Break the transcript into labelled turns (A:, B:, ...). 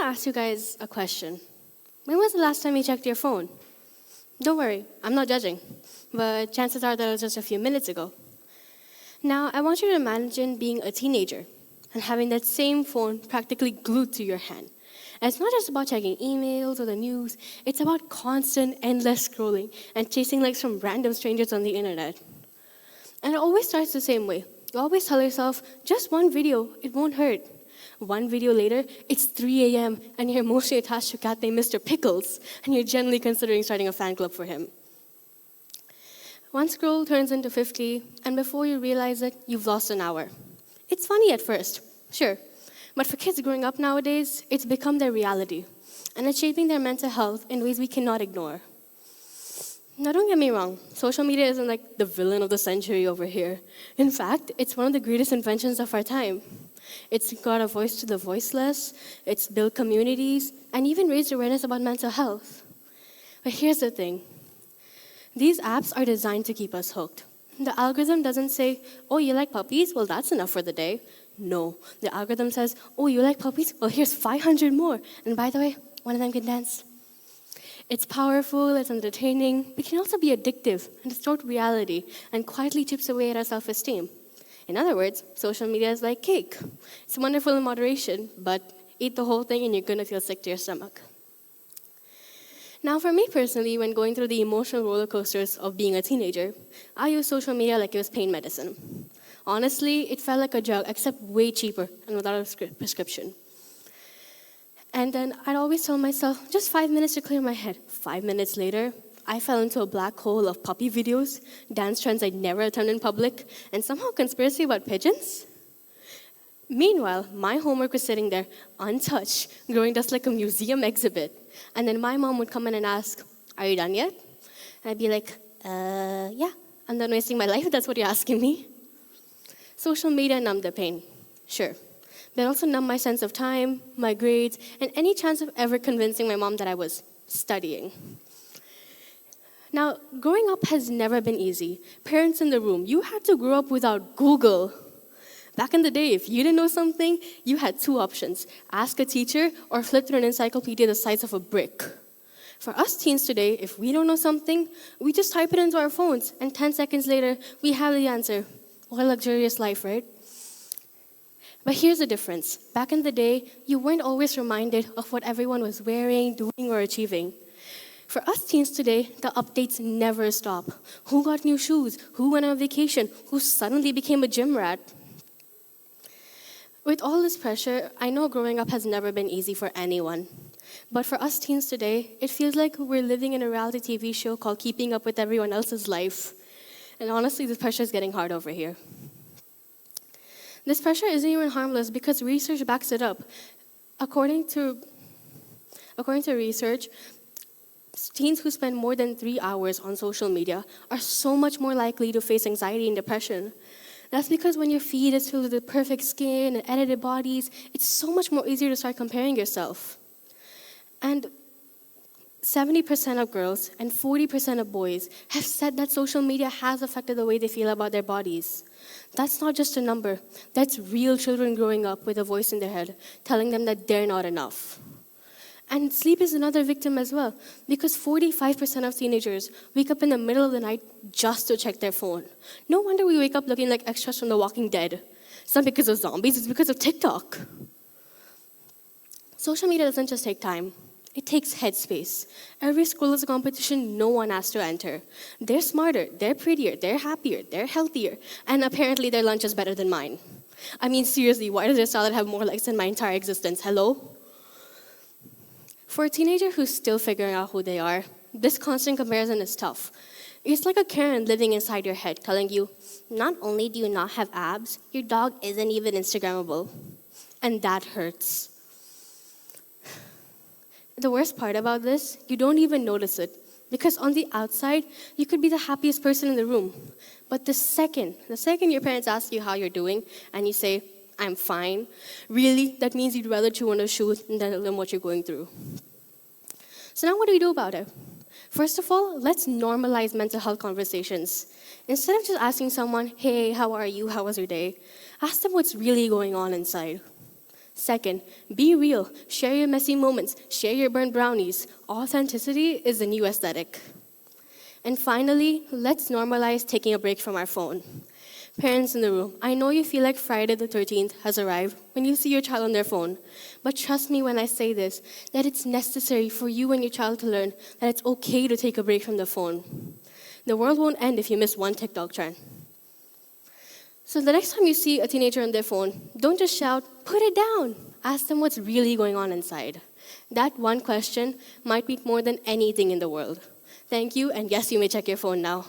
A: ask you guys a question. When was the last time you checked your phone? Don't worry, I'm not judging, but chances are that it was just a few minutes ago. Now, I want you to imagine being a teenager and having that same phone practically glued to your hand. And it's not just about checking emails or the news, it's about constant, endless scrolling and chasing likes from random strangers on the internet. And it always starts the same way. You always tell yourself, just one video, it won't hurt. One video later, it's 3 a.m. and you're emotionally attached to a cat named Mr. Pickles, and you're genuinely considering starting a fan club for him. One scroll turns into 50, and before you realize it, you've lost an hour. It's funny at first, sure, but for kids growing up nowadays, it's become their reality, and it's shaping their mental health in ways we cannot ignore. Now, don't get me wrong, social media isn't like the villain of the century over here. In fact, it's one of the greatest inventions of our time. It's got a voice to the voiceless, it's built communities, and even raised awareness about mental health. But here's the thing. These apps are designed to keep us hooked. The algorithm doesn't say, oh, you like puppies? Well, that's enough for the day. No, the algorithm says, oh, you like puppies? Well, here's 500 more. And by the way, one of them can dance. It's powerful, it's entertaining, but it can also be addictive and distort reality and quietly chips away at our self-esteem. In other words, social media is like cake. It's wonderful in moderation, but eat the whole thing and you're gonna feel sick to your stomach. Now, for me personally, when going through the emotional roller coasters of being a teenager, I used social media like it was pain medicine. Honestly, it felt like a drug, except way cheaper and without a prescription. And then I'd always tell myself, just 5 minutes to clear my head. 5 minutes later, I fell into a black hole of puppy videos, dance trends I'd never attend in public, and somehow conspiracy about pigeons. Meanwhile, my homework was sitting there, untouched, growing dust like a museum exhibit. And then my mom would come in and ask, are you done yet? And I'd be like, yeah, I'm done wasting my life if that's what you're asking me. Social media numbed the pain, sure. But it also numbed my sense of time, my grades, and any chance of ever convincing my mom that I was studying. Now, growing up has never been easy. Parents in the room, you had to grow up without Google. Back in the day, if you didn't know something, you had two options: ask a teacher or flip through an encyclopedia the size of a brick. For us teens today, if we don't know something, we just type it into our phones, and 10 seconds later, we have the answer. What a luxurious life, right? But here's the difference. Back in the day, you weren't always reminded of what everyone was wearing, doing, or achieving. For us teens today, the updates never stop. Who got new shoes? Who went on vacation? Who suddenly became a gym rat? With all this pressure, I know growing up has never been easy for anyone. But for us teens today, it feels like we're living in a reality TV show called Keeping Up with Everyone Else's Life. And honestly, this pressure is getting hard over here. This pressure isn't even harmless because research backs it up. According to research, teens who spend more than 3 hours on social media are so much more likely to face anxiety and depression. That's because when your feed is filled with the perfect skin and edited bodies, it's so much more easier to start comparing yourself. And 70% of girls and 40% of boys have said that social media has affected the way they feel about their bodies. That's not just a number. That's real children growing up with a voice in their head telling them that they're not enough. And sleep is another victim as well, because 45% of teenagers wake up in the middle of the night just to check their phone. No wonder we wake up looking like extras from The Walking Dead. It's not because of zombies, it's because of TikTok. Social media doesn't just take time. It takes headspace. Every scroll is a competition no one asked to enter. They're smarter, they're prettier, they're happier, they're healthier, and apparently their lunch is better than mine. I mean, seriously, why does their salad have more likes than my entire existence? Hello? For a teenager who's still figuring out who they are, this constant comparison is tough. It's like a Karen living inside your head telling you, not only do you not have abs, your dog isn't even Instagrammable. And that hurts. The worst part about this, you don't even notice it. Because on the outside, you could be the happiest person in the room. But the second your parents ask you how you're doing, and you say, I'm fine, really, that means you'd rather chew on a shoe than tell them what you're going through. So now what do we do about it? First of all, let's normalize mental health conversations. Instead of just asking someone, hey, how are you, how was your day? Ask them what's really going on inside. Second, be real. Share your messy moments. Share your burnt brownies. Authenticity is the new aesthetic. And finally, let's normalize taking a break from our phone. Parents in the room, I know you feel like Friday the 13th has arrived when you see your child on their phone. But trust me when I say this, that it's necessary for you and your child to learn that it's okay to take a break from the phone. The world won't end if you miss one TikTok trend. So the next time you see a teenager on their phone, don't just shout, put it down. Ask them what's really going on inside. That one question might mean more than anything in the world. Thank you, and yes, you may check your phone now.